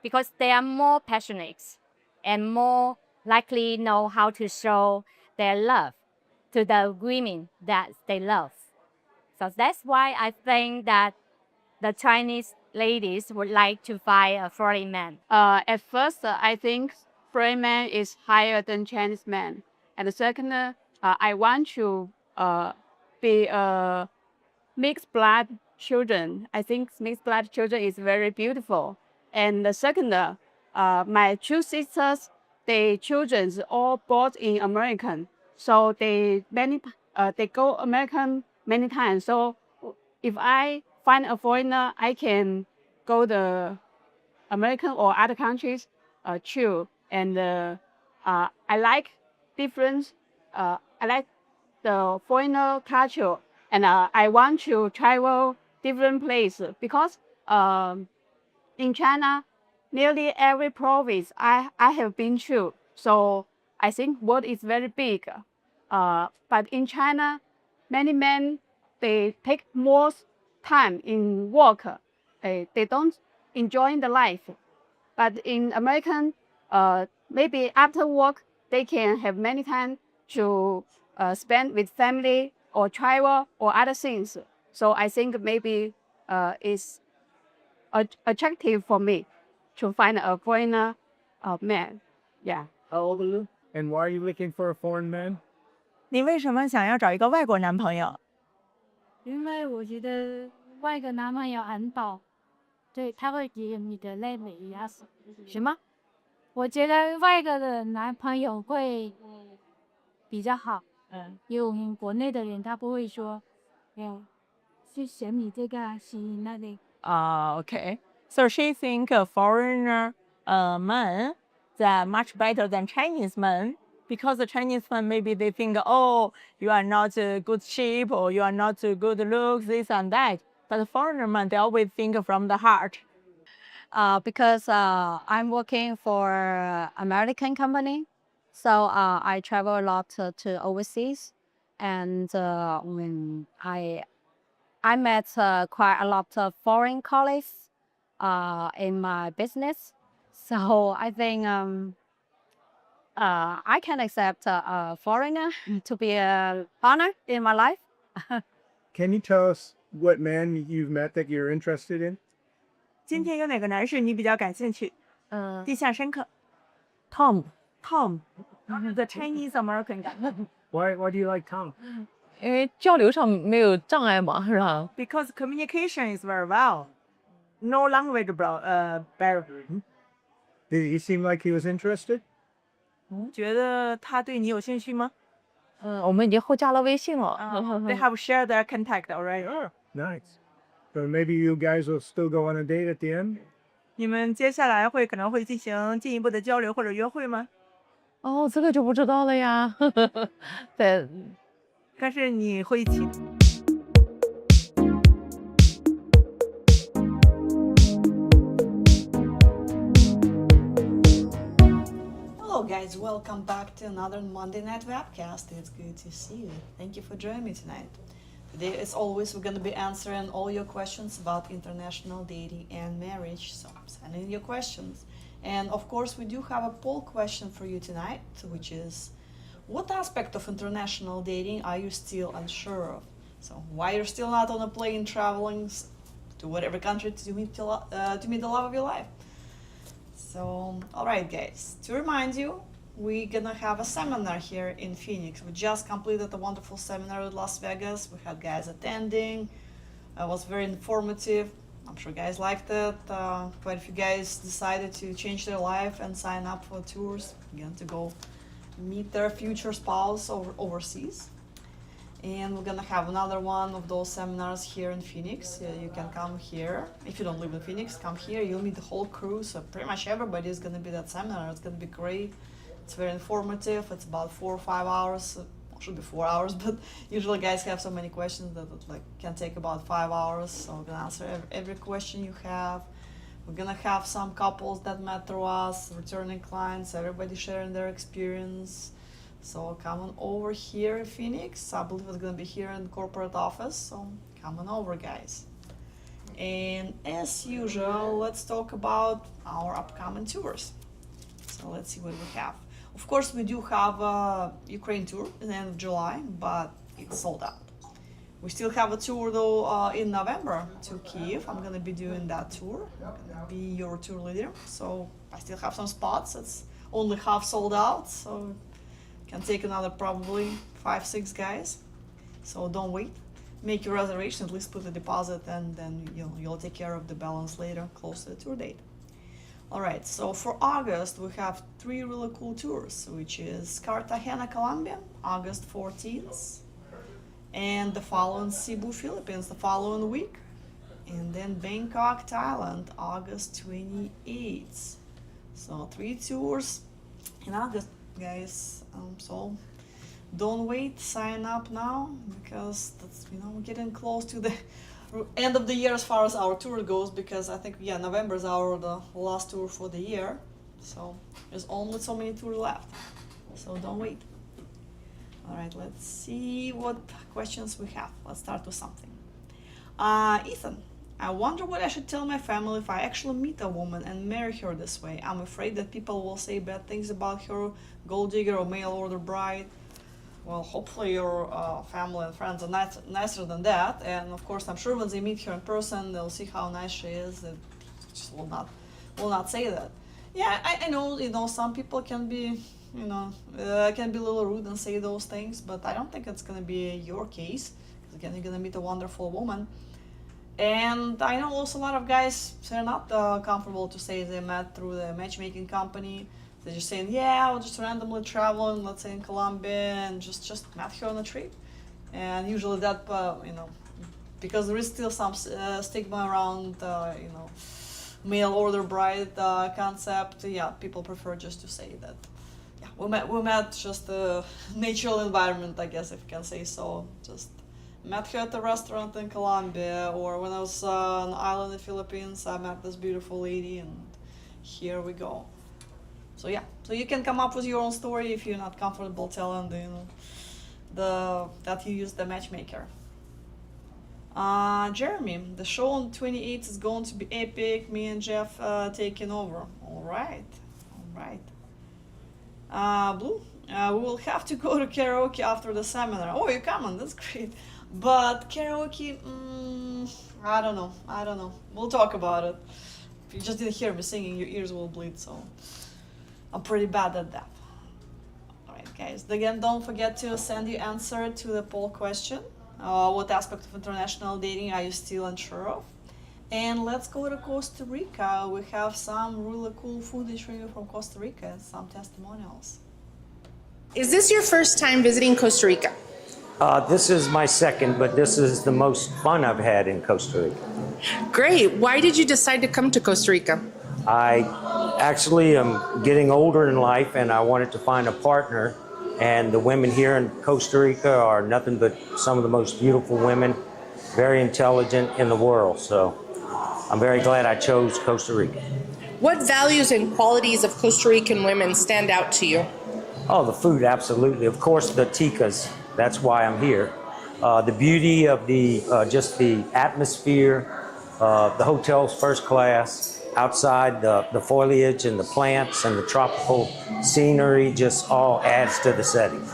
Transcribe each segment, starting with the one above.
because they are more passionate and more likely know how to show their love to the women that they love. So that's why I think that the Chinese ladies would like to find a foreign man. At first, I think foreign man is higher than Chinese man. And second, I want to be a mixed blood children. I think mixed blood children is very beautiful. And the second, my two sisters, their children all born in American, so they go American many times. So if I find a foreigner, I can go the American or other countries too. And I like different. I like the foreigner culture, and I want to travel different places because in China, nearly every province I have been to. So I think world is very big. But in China, many men they take more time in work. They don't enjoy the life. But in American, maybe after work they can have many time to spend with family or travel or other things. So I think maybe it's attractive for me to find a foreigner man. Yeah. How old are you? And why are you looking for a foreign man? 你为什么想要找一个外国男朋友？因为我觉得外国男朋友很好，对，他会给你的妹妹压死。什么？我觉得外国的男朋友会比较好，因为我们国内的人他不会说，去选你这个选那个。Okay. So she think a foreigner man that much better than Chinese men because the Chinese men maybe they think, oh, you are not a good shape or you are not a good looks, this and that. But the foreigner man, they always think from the heart. Because I'm working for American company, so I travel a lot to overseas, and when I met quite a lot of foreign colleagues in my business, so I think I can accept a foreigner to be a partner in my life. Can you tell us what man you've met that you're interested in? 今天有哪个男士你比较感兴趣？印象深刻。Tom, the Chinese American guy. Why do you like Tom? 因为交流上没有障碍嘛，是吧？ Because communication is very well. No language barrier. Did he seem like he was interested? 觉得他对你有兴趣吗？我们已经后加了微信了。They have shared their contact already. Nice. So maybe you guys will still go on a date at the end? 你们接下来可能会进行进一步的交流或者约会吗？哦，这个就不知道了呀。对。但是你会期。Hello guys, welcome back to another Monday Night Webcast. It's good to see you. Thank you for joining me tonight. Today, as always, we're going to be answering all your questions about international dating and marriage. So send in your questions. And of course, we do have a poll question for you tonight, which is, what aspect of international dating are you still unsure of? So why you're still not on a plane traveling to whatever country to meet the love of your life? So, alright guys, to remind you, we're gonna have a seminar here in Phoenix. We just completed a wonderful seminar in Las Vegas. We had guys attending. It was very informative. I'm sure guys liked it. Quite a few guys decided to change their life and sign up for tours, again, to go meet their future spouse overseas. And we're gonna have another one of those seminars here in Phoenix. You can come here. If you don't live in Phoenix, come here. You'll meet the whole crew. So pretty much everybody is gonna be at that seminar. It's gonna be great. It's very informative. It's about 4 or 5 hours. It should be 4 hours, but usually guys have so many questions that it can take about 5 hours. So we're gonna answer every question you have. We're gonna have some couples that met through us, returning clients, everybody sharing their experience. So come on over here in Phoenix. I believe it's gonna be here in the corporate office. So come on over, guys. And as usual, let's talk about our upcoming tours. So let's see what we have. Of course, we do have a Ukraine tour at the end of July, but it's sold out. We still have a tour though in November to Kiev. I'm gonna be doing that tour. I'm gonna be your tour leader. So I still have some spots. It's only half sold out, so can take another probably 5-6 guys. So don't wait. Make your reservation, at least put a deposit, and then you'll take care of the balance later, close to the tour date. All right, so for August, we have 3 really cool tours, which is Cartagena, Colombia, August 14th, and the following Cebu, Philippines, the following week, and then Bangkok, Thailand, August 28th. So 3 tours in August, guys. So don't wait, sign up now, because that's, we're getting close to the end of the year as far as our tour goes, because I think November is the last tour for the year, so there's only so many tours left, so don't wait. All right, let's see what questions we have. Let's start with something. Ethan, I wonder what I should tell my family if I actually meet a woman and marry her this way. I'm afraid that people will say bad things about her, gold digger or mail order bride. Well, hopefully your family and friends are nicer than that, and of course I'm sure when they meet her in person they'll see how nice she is. They just will not say that. Yeah, I know some people can be can be a little rude and say those things, but I don't think it's gonna be your case, because again, you're gonna meet a wonderful woman. And I know also a lot of guys, they're not comfortable to say they met through the matchmaking company. They're just saying, yeah, I'll just randomly traveling, let's say in Colombia, and just met her on a trip. And usually that, because there is still some stigma around, mail order bride concept. Yeah, people prefer just to say that. Yeah, we met just a natural environment, I guess, if you can say so. Just met her at a restaurant in Colombia, or when I was on an island in the Philippines, I met this beautiful lady, and here we go. So yeah, so you can come up with your own story if you're not comfortable telling that you used the matchmaker. Jeremy, the show on 28th is going to be epic. Me and Jeff taking over. All right. Blue, we will have to go to karaoke after the seminar. Oh, you're coming, that's great. But karaoke, I don't know. We'll talk about it. If you just didn't hear me singing, your ears will bleed, so I'm pretty bad at that. All right, guys. Again, don't forget to send your answer to the poll question. What aspect of international dating are you still unsure of? And let's go to Costa Rica. We have some really cool footage for you from Costa Rica, some testimonials. Is this your first time visiting Costa Rica? This is my second, but this is the most fun I've had in Costa Rica. Great. Why did you decide to come to Costa Rica? I actually am getting older in life, and I wanted to find a partner, and the women here in Costa Rica are nothing but some of the most beautiful women, very intelligent in the world, so I'm very glad I chose Costa Rica. What values and qualities of Costa Rican women stand out to you? Oh, the food, absolutely. Of course, the ticas, that's why I'm here. The beauty of just the atmosphere, the hotel's first class. Outside, the foliage and the plants and the tropical scenery just all adds to the setting.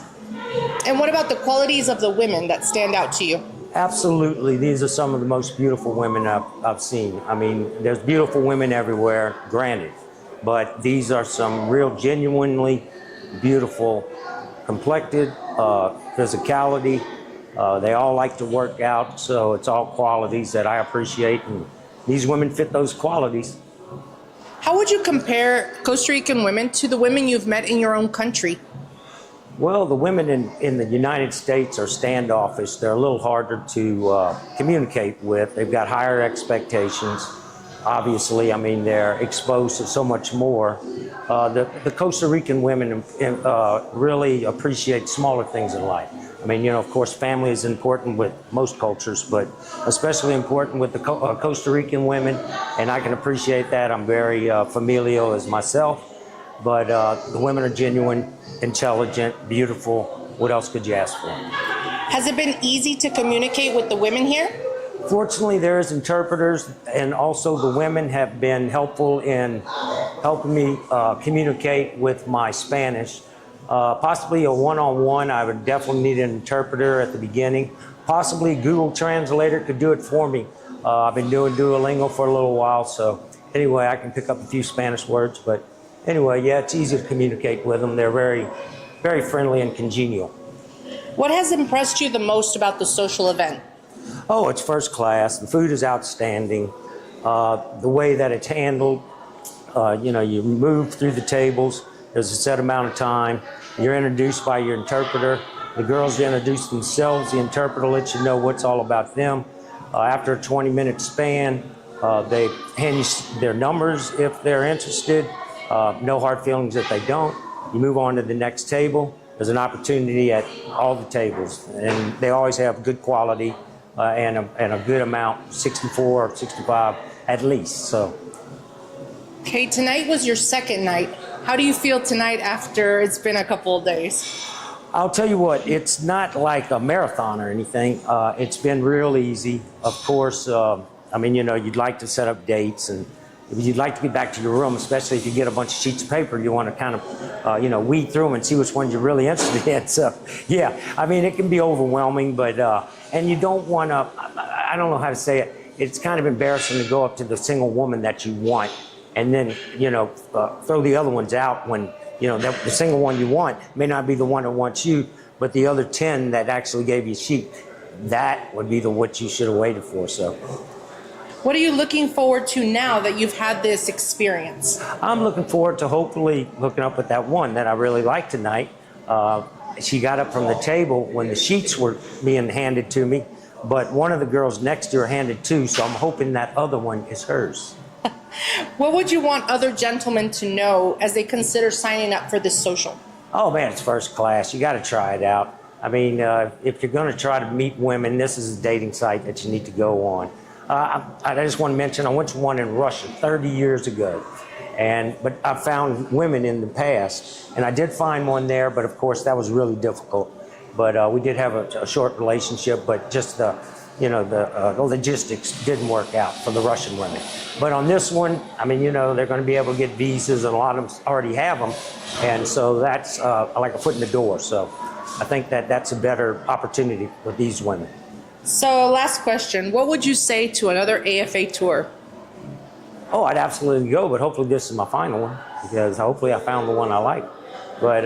And what about the qualities of the women that stand out to you? Absolutely. These are some of the most beautiful women I've seen. I mean, there's beautiful women everywhere, granted, but these are some real genuinely beautiful, complected, physicality. They all like to work out, so it's all qualities that I appreciate, and these women fit those qualities. How would you compare Costa Rican women to the women you've met in your own country? Well, the women in the United States are standoffish. They're a little harder to communicate with. They've got higher expectations. Obviously, I mean, they're exposed to so much more. The Costa Rican women really appreciate smaller things in life. I mean, of course, family is important with most cultures, but especially important with the Costa Rican women, and I can appreciate that. I'm very familial as myself, but the women are genuine, intelligent, beautiful. What else could you ask for? Has it been easy to communicate with the women here? Fortunately, there's interpreters, and also the women have been helpful in helping me communicate with my Spanish. Possibly a one-on-one, I would definitely need an interpreter at the beginning. Possibly Google Translator could do it for me. I've been doing Duolingo for a little while, so anyway, I can pick up a few Spanish words. But anyway, yeah, it's easy to communicate with them. They're very, very friendly and congenial. What has impressed you the most about the social event? Oh, it's first class. The food is outstanding. The way that it's handled, you move through the tables. There's a set amount of time. You're introduced by your interpreter. The girls introduce themselves. The interpreter lets you know what's all about them. After a 20-minute span, they hand you their numbers if they're interested. No hard feelings if they don't. You move on to the next table. There's an opportunity at all the tables, and they always have good quality and a good amount, 64 or 65 at least. So. Okay, tonight was your second night. How do you feel tonight after it's been a couple of days? I'll tell you what, it's not like a marathon or anything. It's been real easy. Of course, you'd like to set up dates, and you'd like to get back to your room, especially if you get a bunch of sheets of paper. You want to kind of, weed through them and see which ones you're really interested in. So, yeah, it can be overwhelming, but, and you don't want to, I don't know how to say it. It's kind of embarrassing to go up to the single woman that you want and then, throw the other ones out when, the single one you want may not be the one that wants you, but the other 10 that actually gave you a sheet, that would be what you should have waited for. So. What are you looking forward to now that you've had this experience? I'm looking forward to hopefully hooking up with that one that I really liked tonight. She got up from the table when the sheets were being handed to me, but one of the girls next to her handed 2, so I'm hoping that other one is hers. What would you want other gentlemen to know as they consider signing up for this social? Oh man, it's first class. You got to try it out. If you're going to try to meet women, this is a dating site that you need to go on. I just want to mention, I went to one in Russia 30 years ago, but I found women in the past, and I did find one there, but of course that was really difficult. But we did have a short relationship, but just the logistics didn't work out for the Russian women. But on this one, they're going to be able to get visas, and a lot of them already have them, and so that's like a foot in the door. So I think that's a better opportunity for these women. So last question, what would you say to another AFA tour? Oh, I'd absolutely go, but hopefully this is my final one, because hopefully I found the one I like. But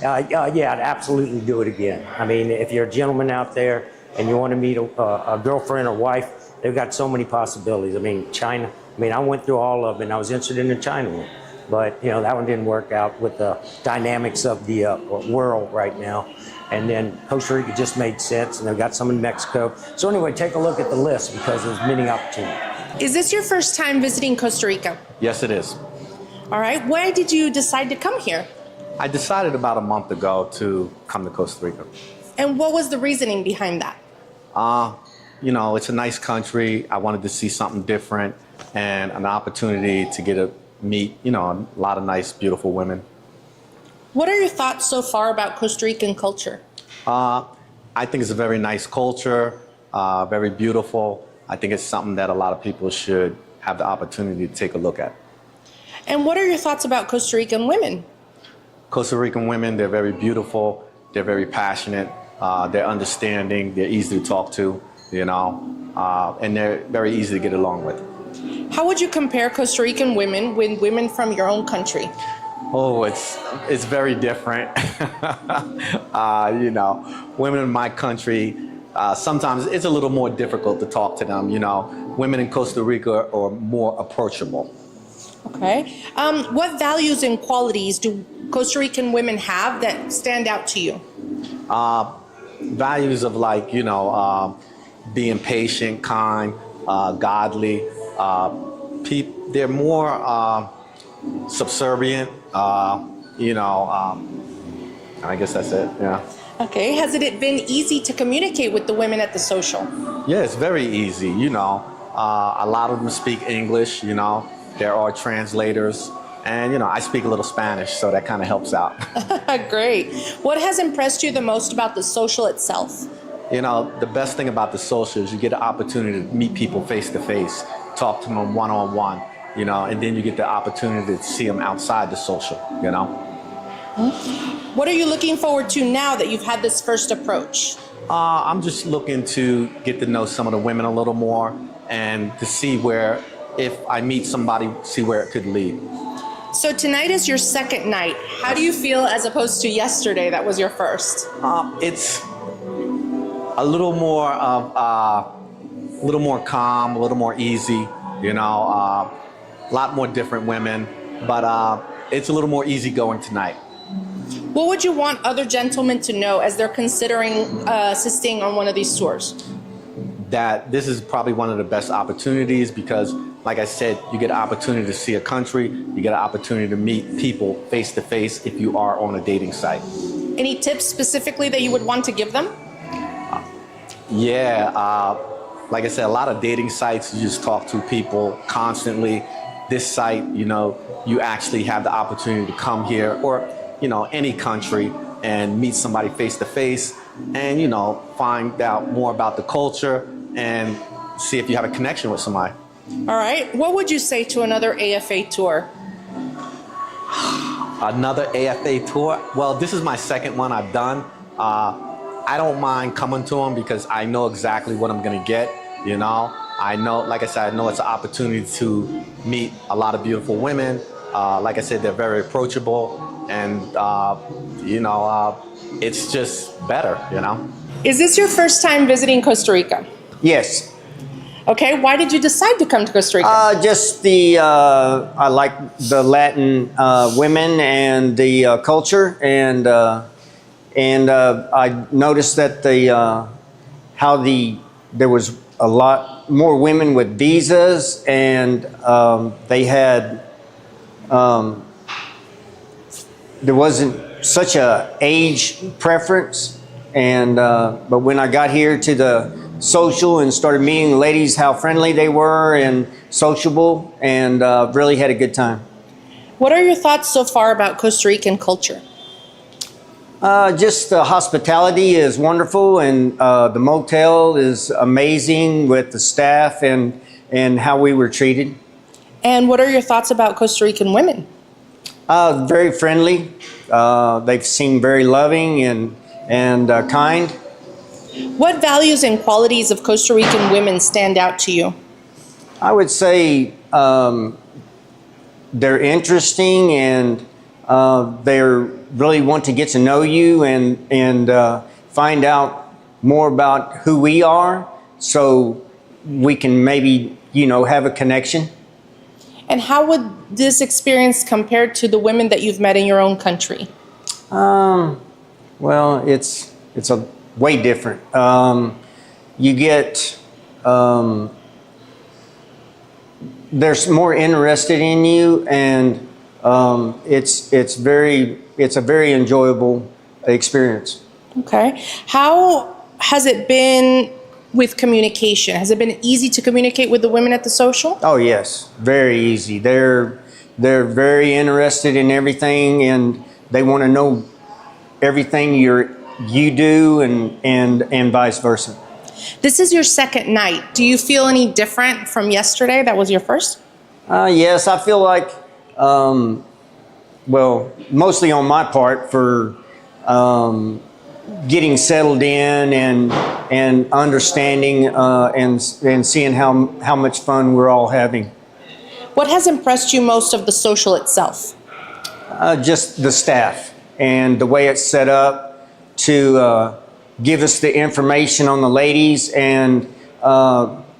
yeah, I'd absolutely do it again. If you're a gentleman out there and you want to meet a girlfriend or wife, they've got so many possibilities. China, I went through all of them, and I was interested in the China one. But, that one didn't work out with the dynamics of the world right now. And then Costa Rica just made sense, and they've got some in Mexico. So anyway, take a look at the list, because there's many opportunities. Is this your first time visiting Costa Rica? Yes, it is. All right. Why did you decide to come here? I decided about a month ago to come to Costa Rica. And what was the reasoning behind that? It's a nice country. I wanted to see something different and an opportunity to meet, a lot of nice, beautiful women. What are your thoughts so far about Costa Rican culture? I think it's a very nice culture, very beautiful. I think it's something that a lot of people should have the opportunity to take a look at. And what are your thoughts about Costa Rican women? Costa Rican women, they're very beautiful, they're very passionate, they're understanding, they're easy to talk to, and they're very easy to get along with. How would you compare Costa Rican women with women from your own country? Oh, it's very different. Women in my country, sometimes it's a little more difficult to talk to them. Women in Costa Rica are more approachable. Okay. What values and qualities do Costa Rican women have that stand out to you? Values of being patient, kind, godly. They're more subservient. I guess that's it. Yeah. Okay. Has it been easy to communicate with the women at the social? Yeah, it's very easy. A lot of them speak English. There are translators, and I speak a little Spanish, so that kind of helps out. Great. What has impressed you the most about the social itself? You know, the best thing about the social is you get the opportunity to meet people face to face, talk to them one-on-one, you know, and then you get the opportunity to see them outside the social, you know. What are you looking forward to now that you've had this first approach? I'm just looking to get to know some of the women a little more and to see where, if I meet somebody, see where it could lead. So tonight is your second night. How do you feel as opposed to yesterday that was your first? It's a little more of a little more calm, a little more easy, you know, a lot more different women, but it's a little more easygoing tonight. What would you want other gentlemen to know as they're considering assisting on one of these tours? That this is probably one of the best opportunities because, like I said, you get an opportunity to see a country, you get an opportunity to meet people face to face if you are on a dating site. Any tips specifically that you would want to give them? Yeah, like I said, a lot of dating sites, you just talk to people constantly. This site, you know, you actually have the opportunity to come here or, you know, any country and meet somebody face to face and, you know, find out more about the culture and see if you have a connection with somebody. All right. What would you say to another AFA tour? Another AFA tour? Well, this is my second one I've done. I don't mind coming to them because I know exactly what I'm going to get, you know. I know, like I said, I know it's an opportunity to meet a lot of beautiful women. Like I said, they're very approachable and, you know, it's just better, you know. Is this your first time visiting Costa Rica? Yes. Okay, why did you decide to come to Costa Rica? Just I like the Latin women and the culture, and I noticed that there was a lot more women with visas, and they had there wasn't such a age preference, and but when I got here to the social and started meeting ladies, how friendly they were and sociable, and really had a good time. What are your thoughts so far about Costa Rican culture? Just the hospitality is wonderful, and the motel is amazing with the staff and how we were treated. And what are your thoughts about Costa Rican women? Very friendly. They seem very loving and kind. What values and qualities of Costa Rican women stand out to you? I would say they're interesting, and they really want to get to know you and find out more about who we are, so we can maybe, you know, have a connection. And how would this experience compare to the women that you've met in your own country? Well, it's a way different. You get they're more interested in you, and it's a very enjoyable experience. Okay. How has it been with communication? Has it been easy to communicate with the women at the social? Oh yes, very easy. They're very interested in everything, and they want to know everything you do, and vice versa. This is your second night. Do you feel any different from yesterday? That was your first? Yes, I feel like, well, mostly on my part for getting settled in and understanding and seeing how much fun we're all having. What has impressed you most of the social itself? Just the staff and the way it's set up to give us the information on the ladies, and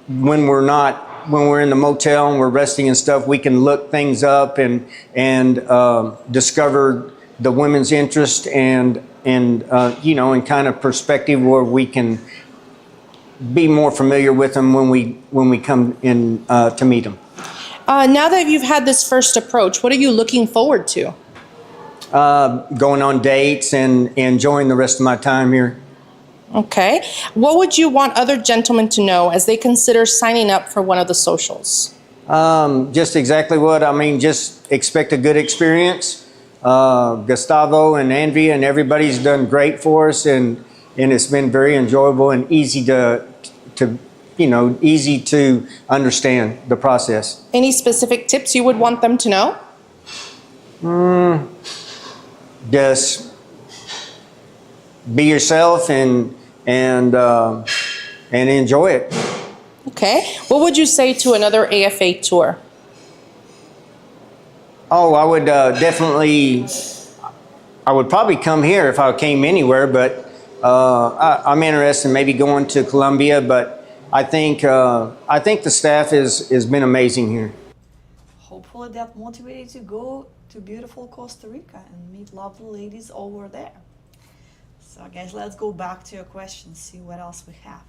when we're in the motel and we're resting and stuff, we can look things up and discover the women's interest and you know, in kind of perspective where we can be more familiar with them when we come in to meet them. Now that you've had this first approach, what are you looking forward to? Going on dates and enjoying the rest of my time here. Okay. What would you want other gentlemen to know as they consider signing up for one of the socials? Just exactly what I mean. Just expect a good experience. Gustavo and Andrea and everybody's done great for us, and and it's been very enjoyable and easy to easy to understand the process. Any specific tips you would want them to know? Just be yourself and enjoy it. Okay. What would you say to another AFA tour? Oh, I would definitely. I would probably come here if I came anywhere, but I'm interested in maybe going to Colombia. But I think the staff has been amazing here. Hopefully that motivated you to go to beautiful Costa Rica and meet lovely ladies over there. So guys, let's go back to your questions, see what else we have.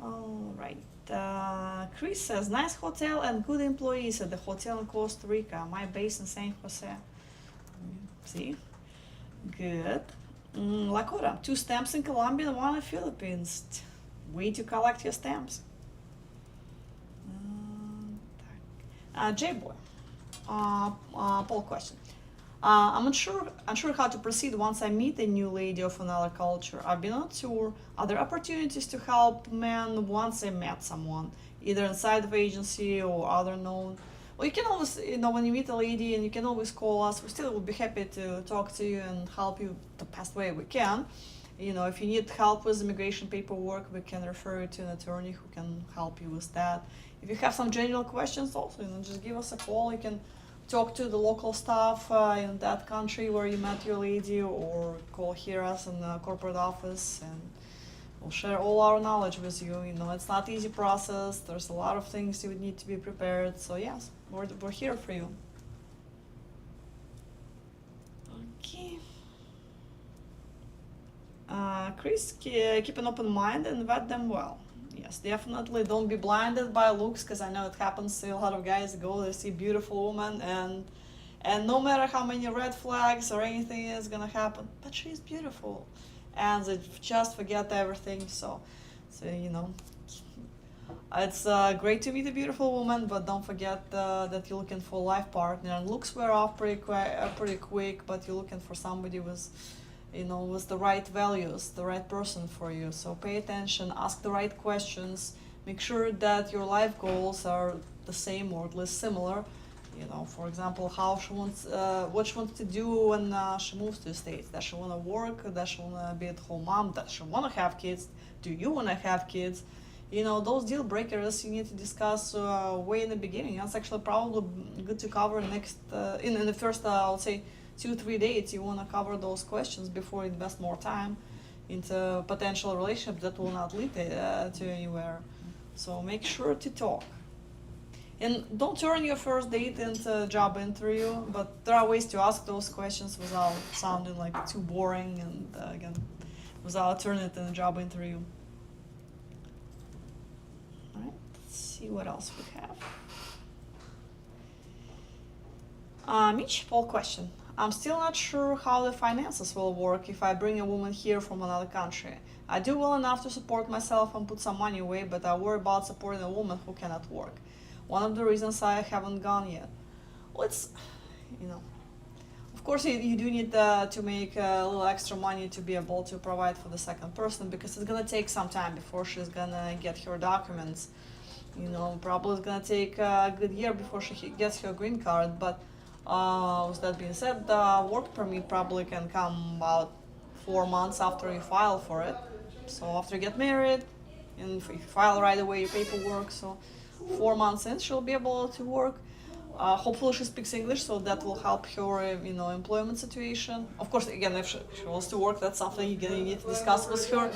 All right. Chris says, nice hotel and good employees at the hotel in Costa Rica. My base in San Jose. See? Good. Lakota, 2 stamps in Colombia and 1 in Philippines. Way to collect your stamps. J-Boy. Poll question. I'm unsure how to proceed once I meet a new lady of another culture. I've been on tour. Are there opportunities to help men once they met someone, either inside of agency or other known? Well, you can always, when you meet a lady, and you can always call us. We still would be happy to talk to you and help you the best way we can. If you need help with immigration paperwork, we can refer you to an attorney who can help you with that. If you have some general questions also, just give us a call. You can talk to the local staff in that country where you met your lady, or call here us in the corporate office, and we'll share all our knowledge with you. It's not easy process. There's a lot of things you would need to be prepared. So yes, we're here for you. Okay. Chris, keep an open mind and vet them well. Yes, definitely don't be blinded by looks, because I know it happens to a lot of guys. They see beautiful woman, and no matter how many red flags or anything is gonna happen, but she's beautiful, and they just forget everything. So it's great to meet a beautiful woman, but don't forget that you're looking for a life partner. And looks wear off pretty quick, but you're looking for somebody with the right values, the right person for you. So pay attention, ask the right questions, make sure that your life goals are the same or at least similar. For example, how she wants, what she wants to do when she moves to the States. Does she want to work? Does she want to be at home mom? Does she want to have kids? Do you want to have kids? Those deal breakers you need to discuss way in the beginning. That's actually probably good to cover next in the first, I would say, 2-3 dates. You want to cover those questions before you invest more time into potential relationship that will not lead to anywhere. So make sure to talk. And don't turn your first date into a job interview, but there are ways to ask those questions without sounding like too boring, and again, without turning it into a job interview. All right, let's see what else we have. Mitch, poll question. I'm still not sure how the finances will work if I bring a woman here from another country. I do well enough to support myself and put some money away, but I worry about supporting a woman who cannot work. One of the reasons I haven't gone yet. Well, it's, of course you do need to make a little extra money to be able to provide for the second person, because it's gonna take some time before she's gonna get her documents. Probably it's gonna take a good year before she gets her green card, but with that being said, the work permit probably can come about 4 months after you file for it. So after you get married, and if you file right away your paperwork, so 4 months in, she'll be able to work. Hopefully she speaks English, so that will help her, employment situation. Of course, again, if she wants to work, that's something you need to discuss with her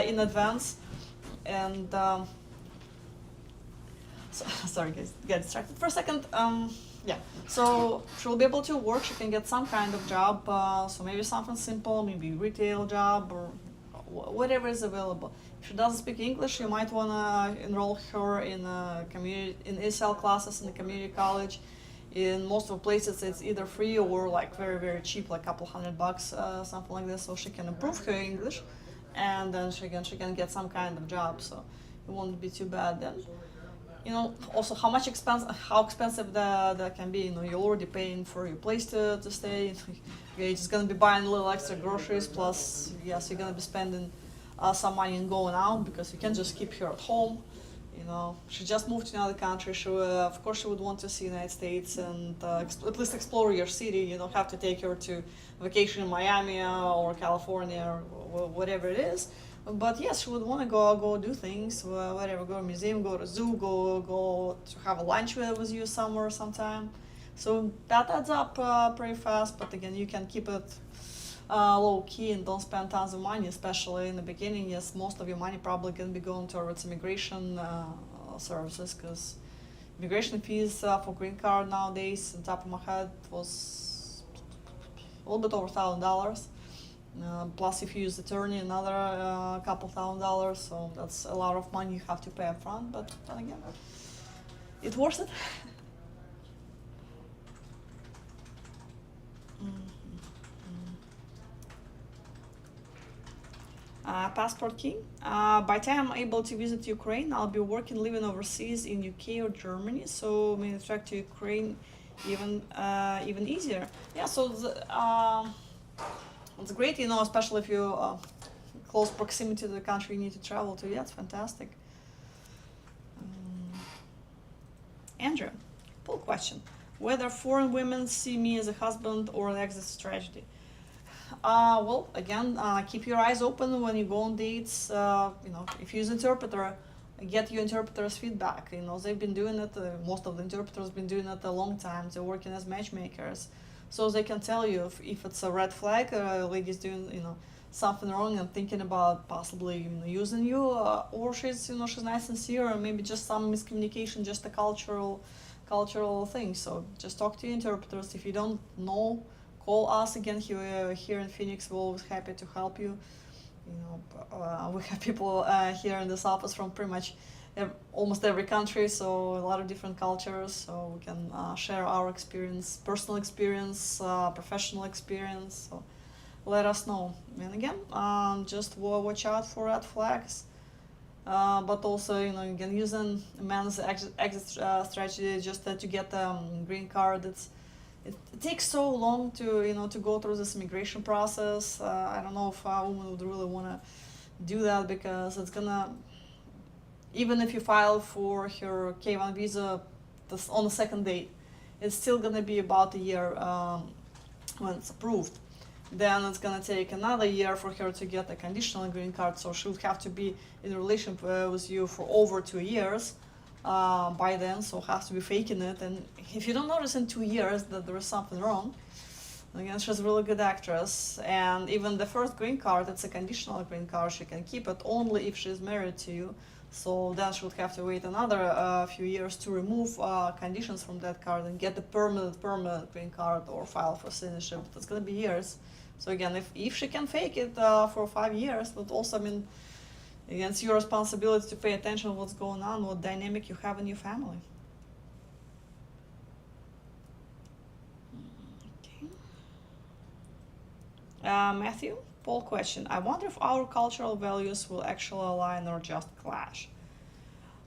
in advance. And sorry guys, get distracted for a second. Yeah, so she'll be able to work. She can get some kind of job, so maybe something simple, maybe retail job or whatever is available. If she doesn't speak English, you might want to enroll her in ESL classes in the community college. In most of the places, it's either free or like very, very cheap, like a couple $100, something like this, so she can improve her English, and then she can get some kind of job. So it won't be too bad then. Also how expensive that can be. You're already paying for your place to stay. You're just gonna be buying a little extra groceries. Plus, yes, you're gonna be spending some money and going out because you can't just keep her at home. She just moved to another country. Of course, she would want to see the United States and at least explore your city. You don't have to take her to vacation in Miami or California or whatever it is. But yes, she would want to go do things, whatever, go to a museum, go to a zoo, go to have a lunch with you somewhere sometime. So that adds up pretty fast, but again, you can keep it low key and don't spend tons of money, especially in the beginning. Yes, most of your money probably going to be going towards immigration services, because immigration fees for green card nowadays, on top of my head, was a little bit over $1,000. Plus, if you use attorney, another couple $1,000. So that's a lot of money you have to pay up front. But then again, it's worth it. Passport king. By the time I'm able to visit Ukraine, I'll be living overseas in UK or Germany. So may attract to Ukraine even easier. Yeah. So it's great, especially if you close proximity to the country you need to travel to. Yeah, it's fantastic. Andrew, poll question: whether foreign women see me as a husband or an exit strategy? Well, again, keep your eyes open when you go on dates. If you use interpreter, get your interpreter's feedback. They've been doing it. Most of the interpreters have been doing it a long time. They're working as matchmakers, so they can tell you if it's a red flag, lady's doing something wrong and thinking about possibly using you, or she's nice and sincere, or maybe just some miscommunication, just a cultural thing. So just talk to your interpreters. If you don't know, call us again here in Phoenix. We're always happy to help you. We have people here in this office from pretty much almost every country, so a lot of different cultures. So we can share our experience, personal experience, professional experience. So let us know. And again, just watch out for red flags. But also, again, using a man's exit strategy just to get a green card. It takes so long to go through this immigration process. I don't know if a woman would really want to do that, because it's gonna, even if you file for her K1 visa on the second date, it's still gonna be about a year when it's approved. Then it's gonna take another year for her to get a conditional green card, so she would have to be in a relationship with you for over 2 years. By then, so has to be faking it. And if you don't notice in 2 years that there is something wrong, again, she's a really good actress. And even the first green card, it's a conditional green card. She can keep it only if she's married to you. So then she would have to wait another few years to remove conditions from that card and get the permanent green card or file for citizenship. That's going to be years. So again, if she can fake it for 5 years, but also, again, it's your responsibility to pay attention to what's going on, what dynamic you have in your family. Okay. Matthew, poll question. I wonder if our cultural values will actually align or just clash.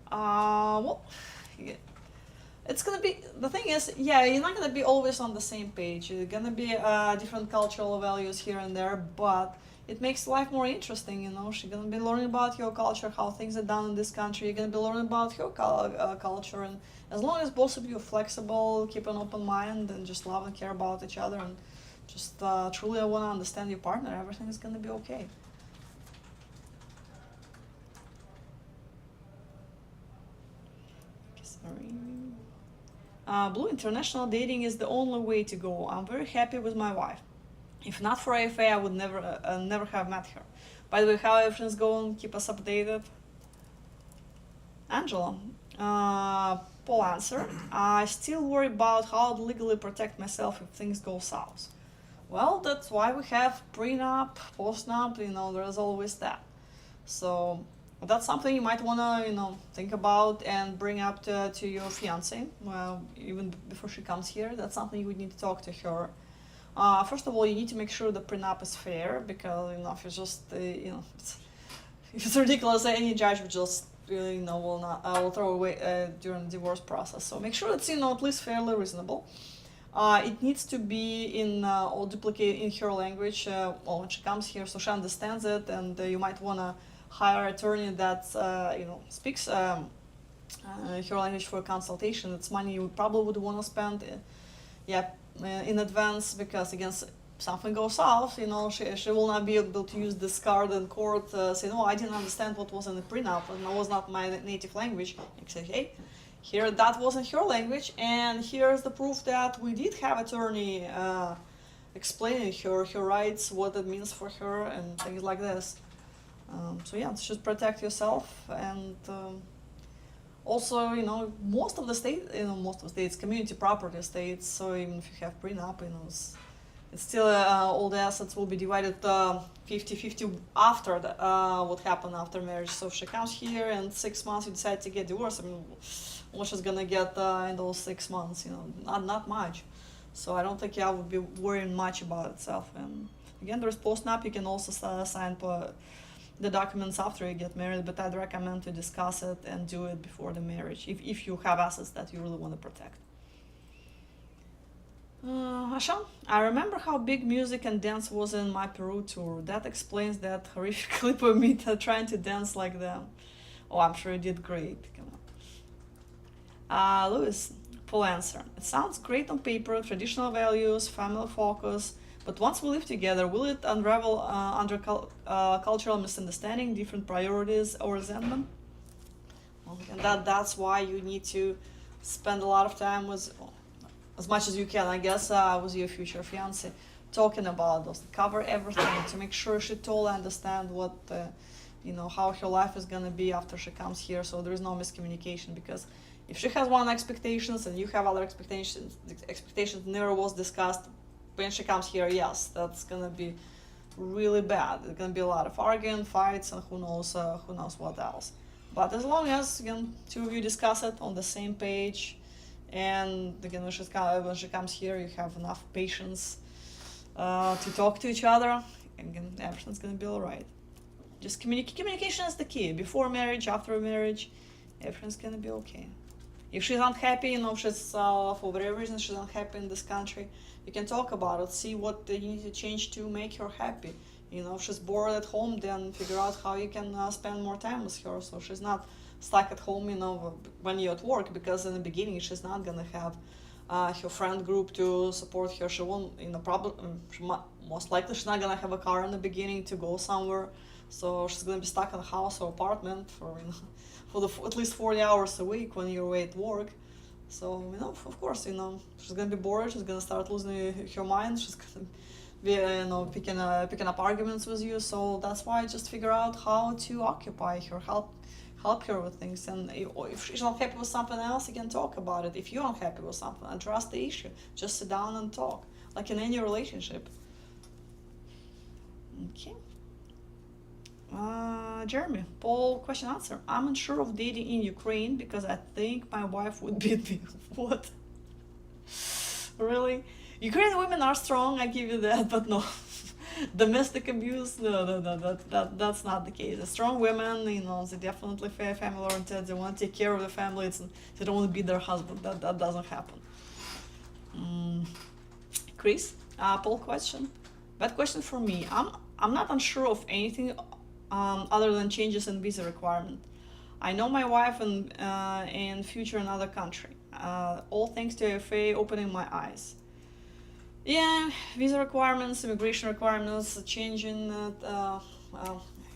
Well, it's gonna be, the thing is, you're not gonna be always on the same page. You're gonna be different cultural values here and there, but it makes life more interesting. She's gonna be learning about your culture, how things are done in this country. You're gonna be learning about her culture, and as long as both of you are flexible, keep an open mind, and just love and care about each other, and just truly want to understand your partner, everything is gonna be okay. Sorry. Blue, international dating is the only way to go. I'm very happy with my wife. If not for AFA, I would never have met her. By the way, how everything's going? Keep us updated. Angela, poll answer. I still worry about how to legally protect myself if things go south. Well, that's why we have prenup, postnup. There's always that. So that's something you might want to, think about and bring up to your fiance. Well, even before she comes here, that's something you would need to talk to her. First of all, you need to make sure the prenup is fair, because if it's just if it's ridiculous, any judge would just will throw away during the divorce process. So make sure it's at least fairly reasonable. It needs to be in or duplicate in her language when she comes here, so she understands it. And you might want to hire an attorney that speaks her language for a consultation. It's money you probably would want to spend, in advance, because again, something goes south, she will not be able to use this card in court, say, no, I didn't understand what was in the prenup, and that was not my native language. You say, hey, here that wasn't her language, and here's the proof that we did have attorney explaining her rights, what it means for her, and things like this. Just protect yourself. And also, most of the states, community property states, so even if you have prenup, it's still all the assets will be divided 50-50 after what happened after marriage. So if she comes here and 6 months you decide to get divorced, what she's gonna get in those 6 months? Not much. So I don't think I would be worrying much about itself. And again, there's post-nup. You can also sign the documents after you get married, but I'd recommend to discuss it and do it before the marriage if you have assets that you really want to protect. Hashan, I remember how big music and dance was in my Peru tour. That explains that horrific clip of me trying to dance like them. Oh, I'm sure you did great. Come on. Louis, full answer. It sounds great on paper, traditional values, family focus, but once we live together, will it unravel under cultural misunderstanding, different priorities, or resentment? Well, and that's why you need to spend a lot of time with, as much as you can, I guess, with your future fiancé, talking about those, cover everything to make sure she totally understands what, how her life is gonna be after she comes here, so there is no miscommunication. Because if she has one expectations and you have other expectations, the expectations never was discussed when she comes here, yes, that's gonna be really bad. There's gonna be a lot of arguing, fights, and who knows what else. But as long as, again, two of you discuss it on the same page, and again, when she comes here, you have enough patience to talk to each other, and again, everything's gonna be all right. Just communication is the key. Before marriage, after marriage, everything's gonna be okay. If she's unhappy, if she's for whatever reason she's unhappy in this country, you can talk about it, see what you need to change to make her happy. If she's bored at home, then figure out how you can spend more time with her, so she's not stuck at home, when you're at work, because in the beginning she's not gonna have her friend group to support her. She won't, most likely she's not gonna have a car in the beginning to go somewhere, so she's gonna be stuck in a house or apartment for at least 40 hours a week when you're away at work. So of course, she's gonna be bored. She's gonna start losing her mind. She's gonna be picking up arguments with you. So that's why just figure out how to occupy her, help her with things. And if she's not happy with something else, you can talk about it. If you're unhappy with something, address the issue. Just sit down and talk, like in any relationship. Okay. Jeremy, Paul, question answer. I'm unsure of dating in Ukraine because I think my wife would beat me. What? Really? Ukrainian women are strong, I give you that, but no. Domestic abuse, no, that's not the case. The strong women, they definitely family oriented. They want to take care of the family. They don't want to beat their husband. That doesn't happen. Chris, Paul, question. Bad question for me. I'm not unsure of anything other than changes in visa requirement. I know my wife in future another country. All thanks to AFA opening my eyes. Yeah, visa requirements, immigration requirements changing.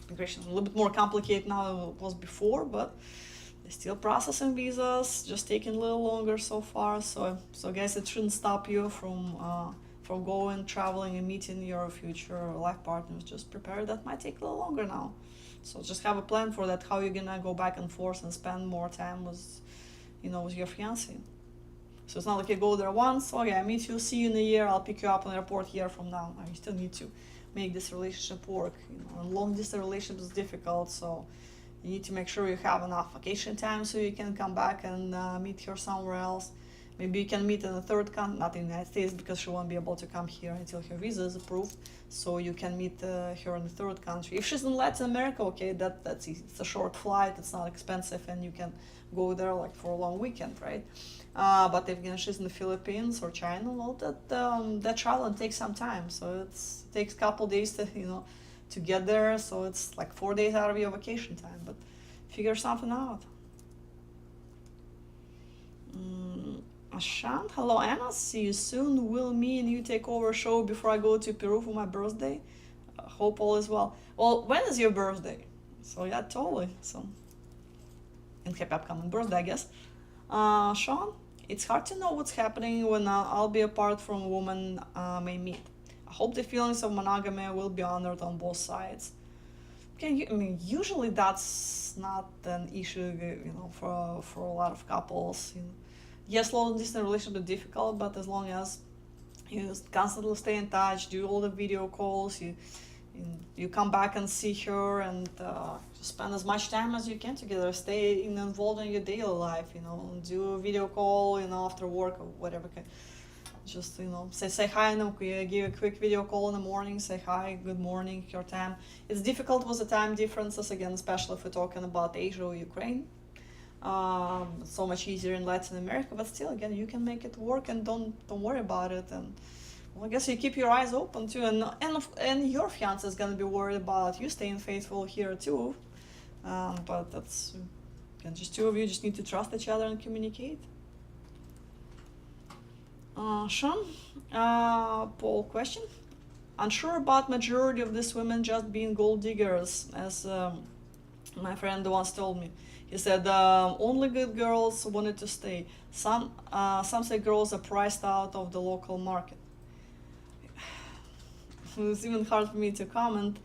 Immigration a little bit more complicated now than it was before, but they're still processing visas, just taking a little longer so far. So guys, it shouldn't stop you from going, traveling, and meeting your future life partners. Just prepare. That might take a little longer now. So just have a plan for that, how you're gonna go back and forth and spend more time with your fiancé. So it's not like you go there once, okay, I meet you, see you in a year, I'll pick you up in the airport a year from now. No, you still need to make this relationship work. And long distance relationship is difficult, so you need to make sure you have enough vacation time so you can come back and meet her somewhere else. Maybe you can meet in a third country, not in the United States, because she won't be able to come here until her visa is approved. So you can meet her in the third country. If she's in Latin America, okay, that's easy. It's a short flight, it's not expensive, and you can go there like for a long weekend, right? But if she's in the Philippines or China, well, that travel takes some time. So it takes a couple days to to get there. So it's like 4 days out of your vacation time. But figure something out. Ashant, hello Anna, see you soon. Will me and you take over show before I go to Peru for my birthday? Hope all is well. Well, when is your birthday? So yeah, totally. So, and happy upcoming birthday, I guess. Sean, it's hard to know what's happening when I'll be apart from a woman may meet. I hope the feelings of monogamy will be honored on both sides. Okay, I mean, usually that's not an issue, for a lot of couples. Yes, long distance relationship is difficult, but as long as you constantly stay in touch, do all the video calls, you come back and see her, and spend as much time as you can together. Stay involved in your daily life. Do a video call, after work or whatever. Just say hi, and give a quick video call in the morning. Say hi, good morning, your time. It's difficult with the time differences again, especially if we're talking about Asia or Ukraine. So much easier in Latin America, but still, again, you can make it work, and don't worry about it. And well, I guess you keep your eyes open too, and your fiance is gonna be worried about you staying faithful here too. But that's just two of you just need to trust each other and communicate. Sean, Paul question. Unsure about majority of these women just being gold diggers, as my friend once told me. He said only good girls wanted to stay. Some say girls are priced out of the local market. It's even hard for me to comment,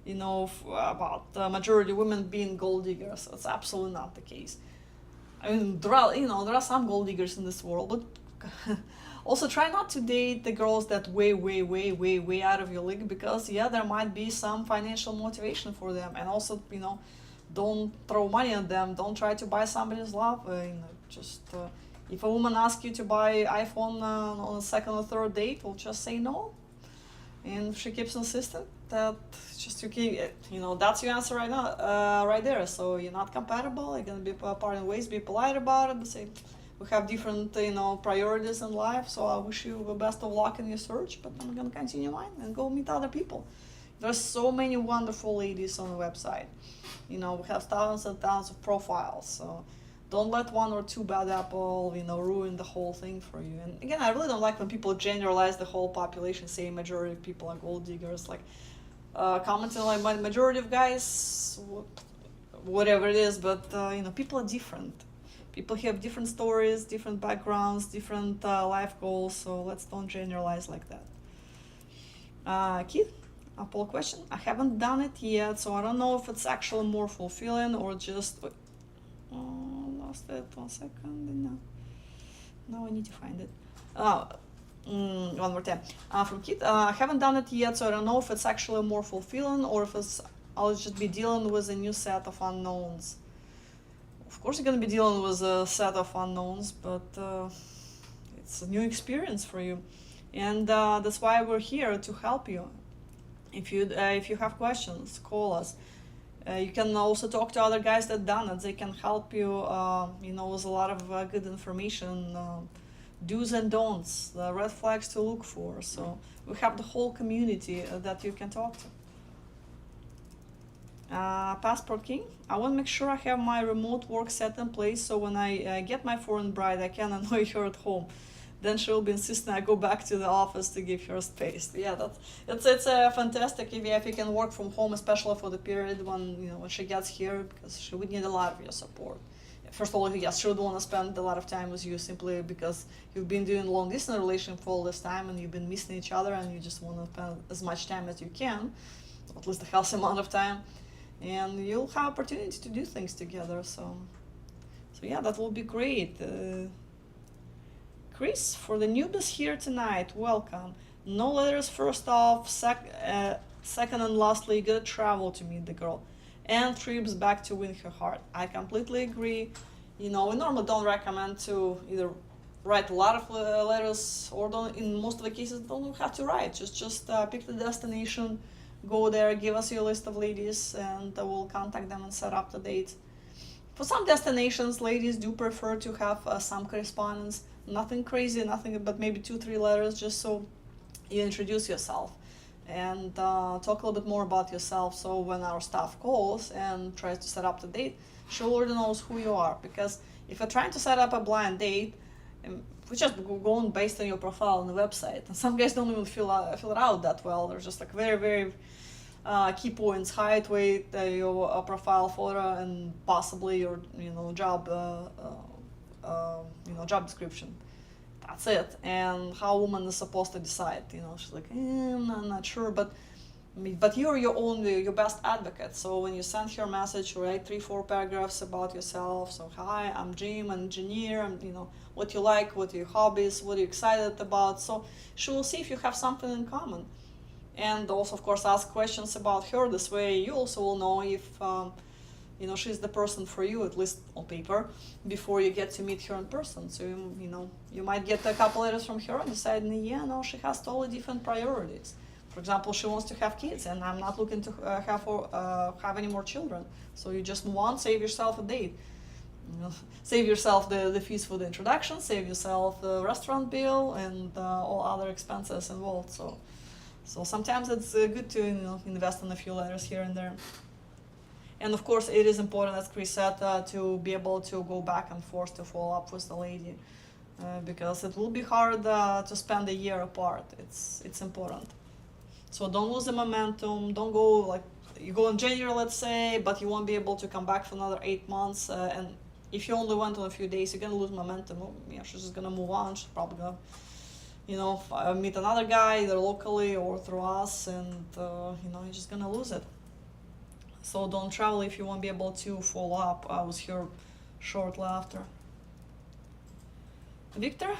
about the majority of women being gold diggers. It's absolutely not the case. I mean, there are some gold diggers in this world, but also try not to date the girls that way out of your league, because there might be some financial motivation for them, and also don't throw money at them. Don't try to buy somebody's love. If a woman asks you to buy iPhone on a second or third date, well, just say no. And if she keeps insisting, that's your answer right now, right there. So you're not compatible. You're gonna be parting ways. Be polite about it, but say we have different priorities in life. So I wish you the best of luck in your search, but I'm gonna continue mine and go meet other people. There's so many wonderful ladies on the website. We have thousands and thousands of profiles. So don't let one or two bad apple, ruin the whole thing for you. And again, I really don't like when people generalize the whole population, say majority of people are gold diggers, like commenting like majority of guys, whatever it is. But people are different. People have different stories, different backgrounds, different life goals. So let's don't generalize like that. Keith? A poll question. I haven't done it yet, so I don't know if it's actually more fulfilling or just. Lost it. 1 second. No, I need to find it. One more time. From Kit. I haven't done it yet, so I don't know if it's actually more fulfilling or if I'll just be dealing with a new set of unknowns. Of course, you're gonna be dealing with a set of unknowns, but it's a new experience for you, and that's why we're here to help you. If you have questions, call us. You can also talk to other guys that done it. They can help you, with a lot of good information, do's and don'ts, the red flags to look for. So we have the whole community that you can talk to. Passport King. I want to make sure I have my remote work set in place, so when I get my foreign bride, I can annoy her at home. Then she'll be insisting I go back to the office to give her space. Yeah, it's fantastic if you can work from home, especially for the period when she gets here, because she would need a lot of your support. First of all, yes, she would want to spend a lot of time with you simply because you've been doing long distance relationship for all this time and you've been missing each other and you just want to spend as much time as you can, at least a healthy amount of time, and you'll have opportunity to do things together. So yeah, that will be great. Chris, for the newbies here tonight, welcome. No letters first off, second and lastly, you gotta travel to meet the girl. And trips back to win her heart. I completely agree. We normally don't recommend to either write a lot of letters, or don't, in most of the cases don't have to write. Just pick the destination, go there, give us your list of ladies, and we'll contact them and set up the date. For some destinations, ladies do prefer to have some correspondence. Nothing crazy, nothing but maybe 2-3 letters, just so you introduce yourself and talk a little bit more about yourself. So when our staff calls and tries to set up the date, she already knows who you are. Because if you're trying to set up a blind date, we just go on based on your profile on the website, and some guys don't even fill it out that well. They're just like very, very key points: height, weight, your profile photo, and possibly your job job description. That's it. And how a woman is supposed to decide. She's like, I'm not sure, but you're your best advocate. So when you send her a message, you write 3-4 paragraphs about yourself. So, hi, I'm Jim, I'm engineer. What you like, what are your hobbies, what are you excited about. So she will see if you have something in common. And also, of course, ask questions about her. This way, you also will know if she's the person for you, at least on paper, before you get to meet her in person. So you might get a couple letters from her and decide, she has totally different priorities. For example, she wants to have kids, and I'm not looking to have any more children. So you just move on, save yourself a date. Save yourself the fees for the introduction, save yourself the restaurant bill, and all other expenses involved. So sometimes it's good to invest in a few letters here and there. And of course, it is important, as Chris said, to be able to go back and forth to follow up with the lady, because it will be hard to spend a year apart. It's important. So don't lose the momentum. Don't go like you go in January, let's say, but you won't be able to come back for another 8 months. And if you only went on a few days, you're gonna lose momentum. She's just gonna move on. She's probably gonna, meet another guy either locally or through us, and you're just gonna lose it. So don't travel if you won't be able to follow up with her shortly after. Victor,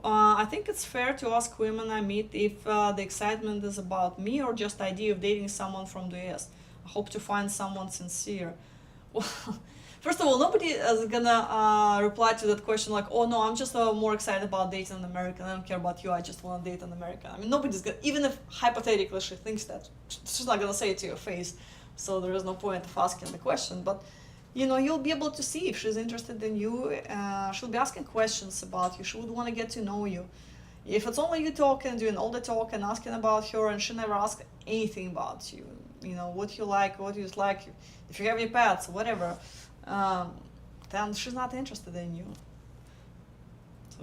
I think it's fair to ask women I meet if the excitement is about me or just the idea of dating someone from the US. I hope to find someone sincere. Well, first of all, nobody is gonna reply to that question like, oh no, I'm just more excited about dating an American. I don't care about you, I just want to date an American. I mean, nobody's gonna, even if hypothetically she thinks that, she's not gonna say it to your face. So there is no point of asking the question, but you'll be able to see if she's interested in you. She'll be asking questions about you. She would want to get to know you. If it's only you talking, doing all the talk and asking about her, and she never asks anything about you, what you like, what you dislike, if you have any pets, whatever, then she's not interested in you. So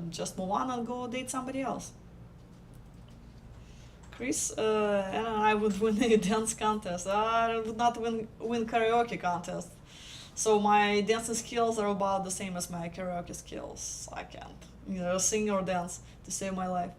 just move on and go date somebody else. Chris, and I would win a dance contest. I would not win karaoke contest. So my dancing skills are about the same as my karaoke skills. I can't, sing or dance to save my life.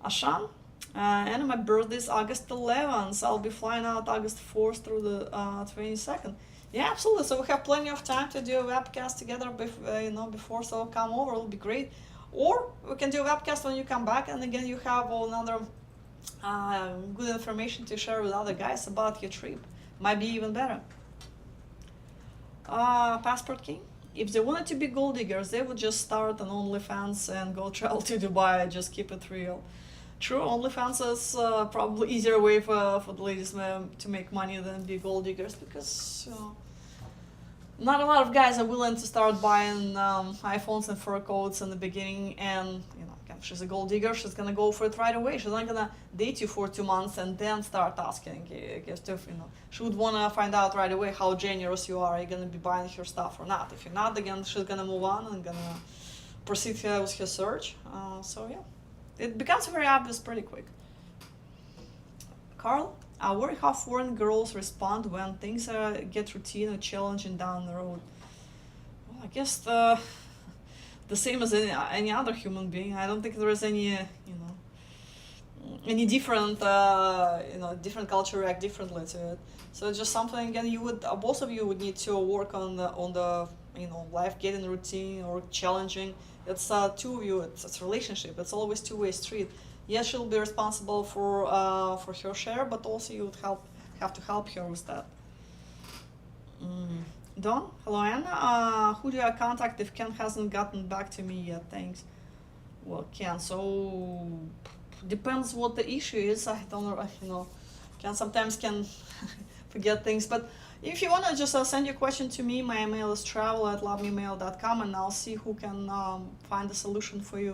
Ashan, and my birthday is August 11th. I'll be flying out August 4th through the 22nd. Yeah, absolutely. So we have plenty of time to do a webcast together before. So come over, it'll be great. Or we can do a webcast when you come back, and again you have another good information to share with other guys about your trip. Might be even better. Passport King. If they wanted to be gold diggers, they would just start an OnlyFans and go travel to Dubai. Just keep it real. True, OnlyFans is probably easier way for the ladies to make money than be gold diggers, because not a lot of guys are willing to start buying iPhones and fur coats in the beginning. And if she's a gold digger, she's gonna go for it right away. She's not gonna date you for 2 months and then start asking if she would wanna find out right away how generous you are. Are you gonna be buying her stuff or not? If you're not, again, she's gonna move on and gonna proceed with her search. So yeah, it becomes very obvious pretty quick. Carl, I worry how foreign girls respond when things get routine or challenging down the road. Well, I guess the same as any other human being. I don't think there is any different different culture react differently to it. So it's just something, again, both of you would need to work on the life getting routine or challenging. It's two of you. It's a relationship. It's always two-way street. Yes, she'll be responsible for her share, but also you would have to help her with that. Don, hello Anna. Who do I contact if Ken hasn't gotten back to me yet? Thanks. Well, Ken, so depends what the issue is. I don't know, Ken sometimes can forget things, but if you want to just send your question to me, my email is travel@lovememail.com, and I'll see who can find a solution for you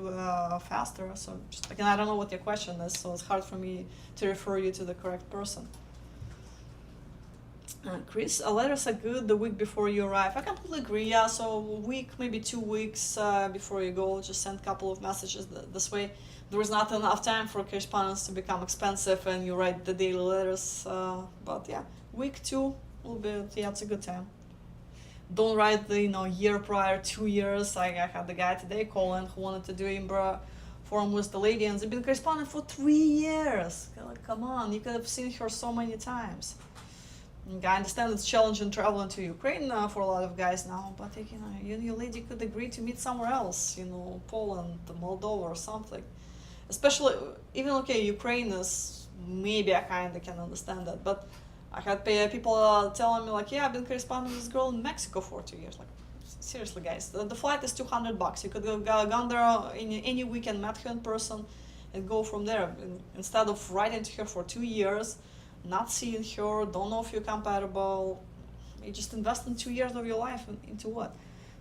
faster. So just, again, I don't know what your question is, so it's hard for me to refer you to the correct person. Chris, letters are good the week before you arrive. I completely agree. Yeah, so a week, maybe 2 weeks before you go, just send a couple of messages. This way, there is not enough time for correspondence to become expensive, and you write the daily letters. But yeah, week 2 will be. Yeah, it's a good time. Don't write the year prior, 2 years. I had the guy today calling who wanted to do Imbra forum with the lady, and they've been corresponding for 3 years. Like, come on, you could have seen her so many times. I understand it's challenging traveling to Ukraine for a lot of guys now, but your lady could agree to meet somewhere else, Poland, Moldova, or something. Especially, even Ukraine is, maybe I kind of can understand that, but I had people telling me like, yeah, I've been corresponding with this girl in Mexico for 2 years. Like, seriously, guys, the flight is $200. You could go there in any weekend, met her in person, and go from there instead of writing to her for 2 years. Not seeing her, don't know if you're compatible. You just invest in 2 years of your life into what?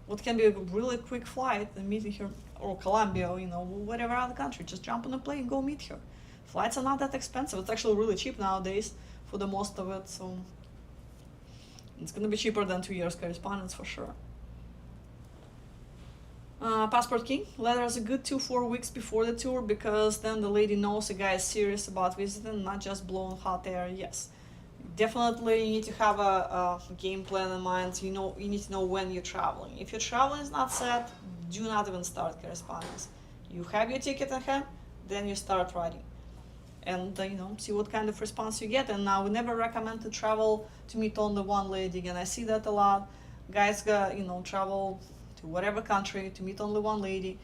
What can be a really quick flight and meeting her, or Colombia, whatever other country. Just jump on a plane, go meet her. Flights are not that expensive. It's actually really cheap nowadays for the most of it. So it's gonna be cheaper than 2 years correspondence for sure. Passport King, letters are good 2-4 weeks before the tour, because then the lady knows the guy is serious about visiting, not just blowing hot air. Yes, definitely you need to have a game plan in mind. You need to know when you're traveling. If your traveling is not set, do not even start correspondence. You have your ticket in hand, then you start writing, and see what kind of response you get. And I would never recommend to travel to meet only one lady. Again, I see that a lot. Guys travel to whatever country to meet only one lady,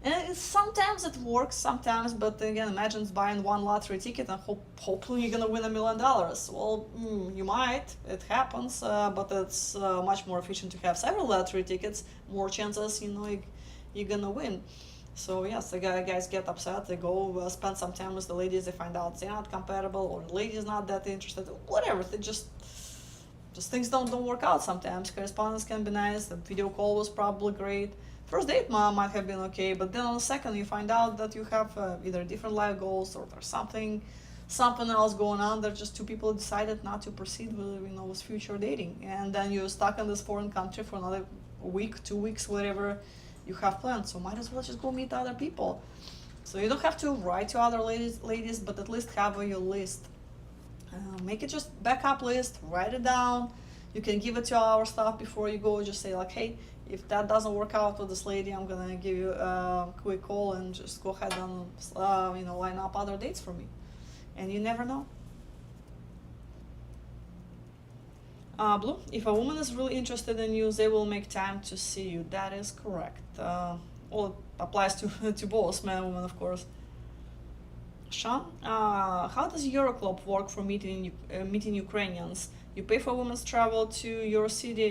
and sometimes it works, sometimes, but again, imagine buying one lottery ticket and hopefully you're gonna win $1 million. Well, you might, it happens, but it's much more efficient to have several lottery tickets, more chances you're gonna win. So yes, the guys get upset, they go spend some time with the ladies, they find out they're not compatible, or the lady's not that interested, whatever. They just things don't work out sometimes. Correspondence can be nice, the video call was probably great, first date might have been okay, but then on the second you find out that you have either different life goals, or there's something else going on. There's just two people decided not to proceed with future dating, and then you're stuck in this foreign country for another week, 2 weeks, whatever you have planned. So might as well just go meet other people. So you don't have to write to other ladies, but at least have your list. Make it just backup list, write it down. You can give it to our staff before you go. Just say like, hey, if that doesn't work out with this lady, I'm gonna give you a quick call and just go ahead and line up other dates for me. And you never know. Blue, if a woman is really interested in you, they will make time to see you. That is correct. Well, it applies to both men and women, of course. Sean, how does Euroclub work for meeting Ukrainians? You pay for women's travel to your city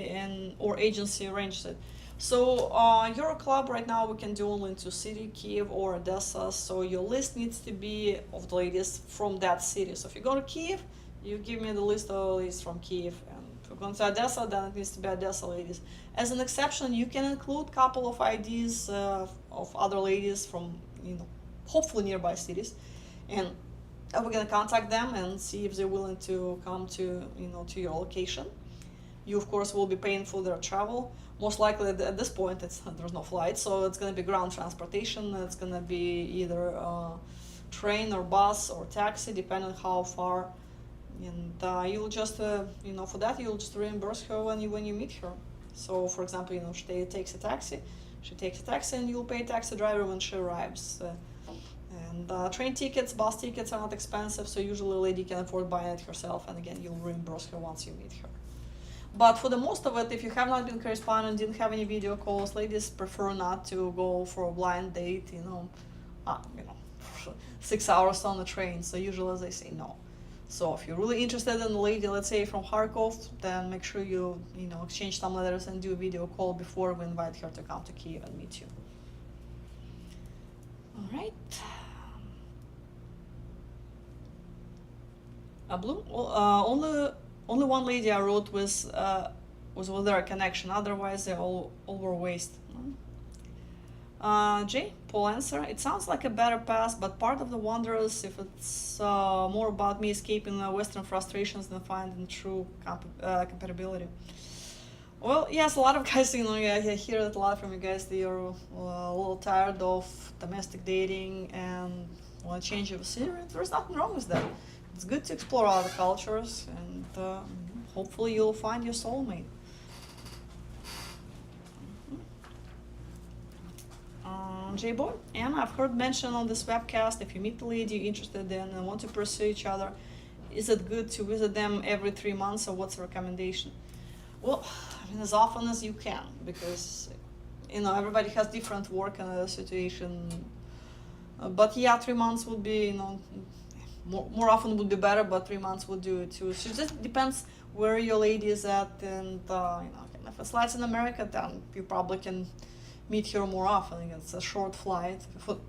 or agency arranges it. So Euroclub right now we can do only into city, Kiev or Odessa. So your list needs to be of the ladies from that city. So if you go to Kiev, you give me the list of the ladies from Kiev. And if you're going to Odessa, then it needs to be Odessa ladies. As an exception, you can include a couple of IDs of other ladies from hopefully nearby cities. And we're gonna contact them and see if they're willing to come to to your location. You of course will be paying for their travel. Most likely at this point there's no flight, so it's gonna be ground transportation. It's gonna be either train or bus or taxi, depending on how far. And you'll just for that you'll just reimburse her when you meet her. So for example, she takes a taxi, and you'll pay a taxi driver when she arrives. And train tickets, bus tickets are not expensive, so usually a lady can afford buying it herself, and again, you'll reimburse her once you meet her. But for the most of it, if you have not been corresponding, didn't have any video calls, ladies prefer not to go for a blind date, 6 hours on the train, so usually they say no. So if you're really interested in a lady, let's say from Kharkov, then make sure you exchange some letters and do a video call before we invite her to come to Kiev and meet you. All right. Blue. Only one lady I wrote was with their connection. Otherwise, they all were waste. Jay, Paul answer. It sounds like a better pass, but part of the wonder is if it's more about me escaping Western frustrations than finding true compatibility. Well, yes, a lot of guys, I hear that a lot from you guys. They are a little tired of domestic dating and want to change of scenery. There's nothing wrong with that. It's good to explore other cultures, and hopefully you'll find your soulmate. J-Boy, and I've heard mention on this webcast, if you meet the lady you're interested in and want to pursue each other, is it good to visit them every 3 months, or what's the recommendation? Well, I mean, as often as you can, because everybody has different work situation. But yeah, 3 months would be, more often would be better, but 3 months would do it too. So it just depends where your lady is at, and if it's Latin America, then you probably can meet her more often. It's a short flight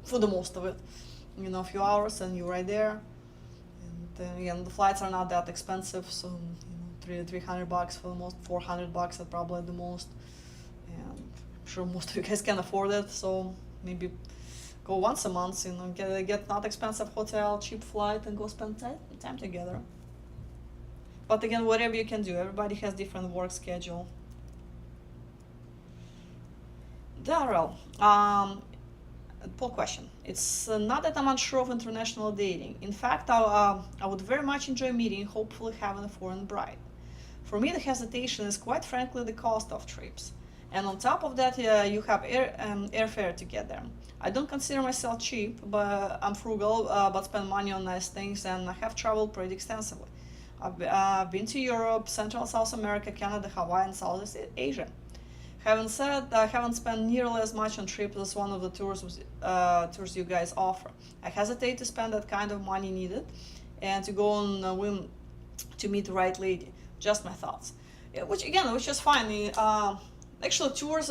for the most of it, a few hours and you're right there. And again, the flights are not that expensive, so $300 for the most, $400 at probably the most, and I'm sure most of you guys can afford it. So maybe go once a month, get not expensive hotel, cheap flight, and go spend time together. But again, whatever you can do, everybody has different work schedule. Daryl, poll question. It's not that I'm unsure of international dating. In fact, I would very much enjoy meeting, hopefully having a foreign bride. For me, the hesitation is quite frankly the cost of trips. And on top of that, you have airfare to get there. I don't consider myself cheap, but I'm frugal, but spend money on nice things, and I have traveled pretty extensively. I've been to Europe, Central South America, Canada, Hawaii, and Southeast Asia. Having said, I haven't spent nearly as much on trips as one of the tours you guys offer. I hesitate to spend that kind of money needed and to go on a whim to meet the right lady. Just my thoughts. Which is fine. Actually, tours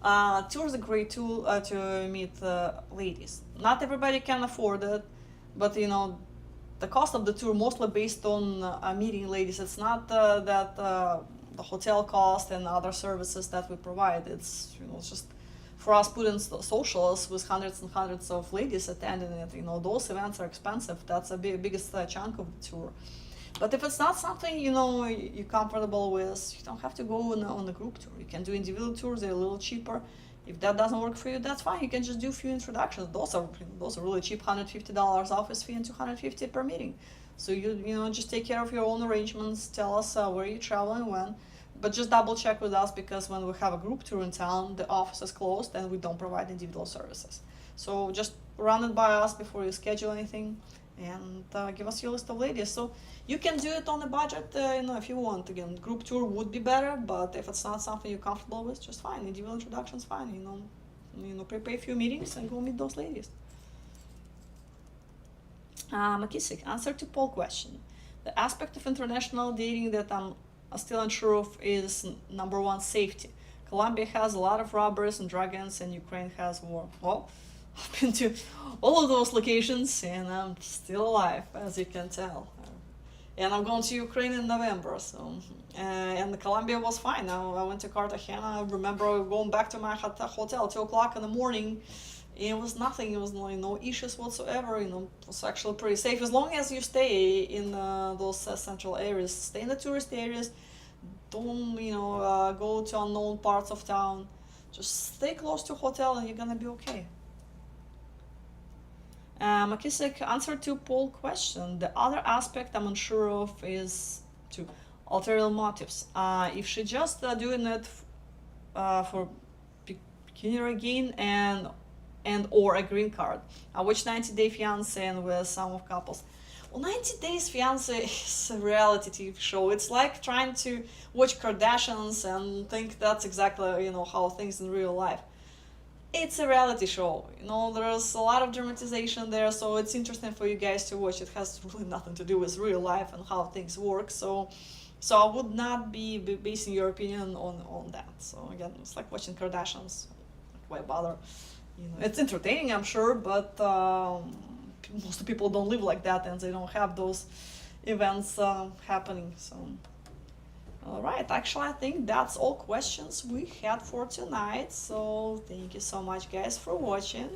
are a great tool to meet ladies. Not everybody can afford it, but the cost of the tour mostly based on meeting ladies. It's not that the hotel cost and other services that we provide. It's just for us put in socials with hundreds and hundreds of ladies attending it. Those events are expensive. That's the biggest chunk of the tour. But if it's not something you're comfortable with, you don't have to go on a group tour. You can do individual tours. They're a little cheaper. If that doesn't work for you, that's fine. You can just do a few introductions. Those are really cheap, $150 office fee and $250 per meeting. So you just take care of your own arrangements. Tell us where you're traveling, when, but just double check with us, because when we have a group tour in town, the office is closed and we don't provide individual services. So just run it by us before you schedule anything, and give us your list of ladies. So you can do it on a budget, if you want. Again, group tour would be better, but if it's not something you're comfortable with, just fine. Individual introductions, fine. Prepare a few meetings and go meet those ladies. McKissick, answer to poll question. The aspect of international dating that I'm still unsure of is number one, safety. Colombia has a lot of robbers and dragons, and Ukraine has war. Well, I've been to all of those locations, and I'm still alive, as you can tell. And I'm going to Ukraine in November, so and Colombia was fine. I went to Cartagena. I remember going back to my hotel 2 o'clock in the morning. It was nothing. It was no issues whatsoever. It was actually pretty safe as long as you stay in those central areas. Stay in the tourist areas. Don't go to unknown parts of town. Just stay close to a hotel, and you're gonna be okay. McKissick, answer to poll question. The other aspect I'm unsure of is to ulterior motives. If she just doing it for pecuniary gain and or a green card. I watched 90-Day Fiancé and with some of couples. Well, 90 Days Fiancé is a reality TV show. It's like trying to watch Kardashians and think that's exactly how things in real life. it's a reality show. There's a lot of dramatization there, so it's interesting for you guys to watch. It has really nothing to do with real life and how things work. So I would not be basing your opinion on that. So again, it's like watching Kardashians. Why bother? It's entertaining, I'm sure, but most people don't live like that, and they don't have those events happening. So. All right, actually, I think that's all questions we had for tonight. So thank you so much, guys, for watching.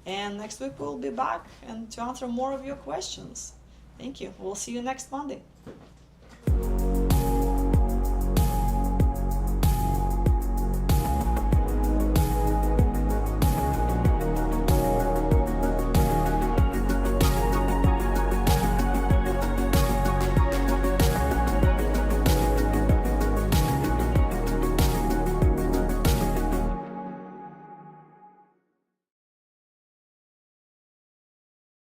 And next week we'll be back and to answer more of your questions. Thank you. We'll see you next Monday.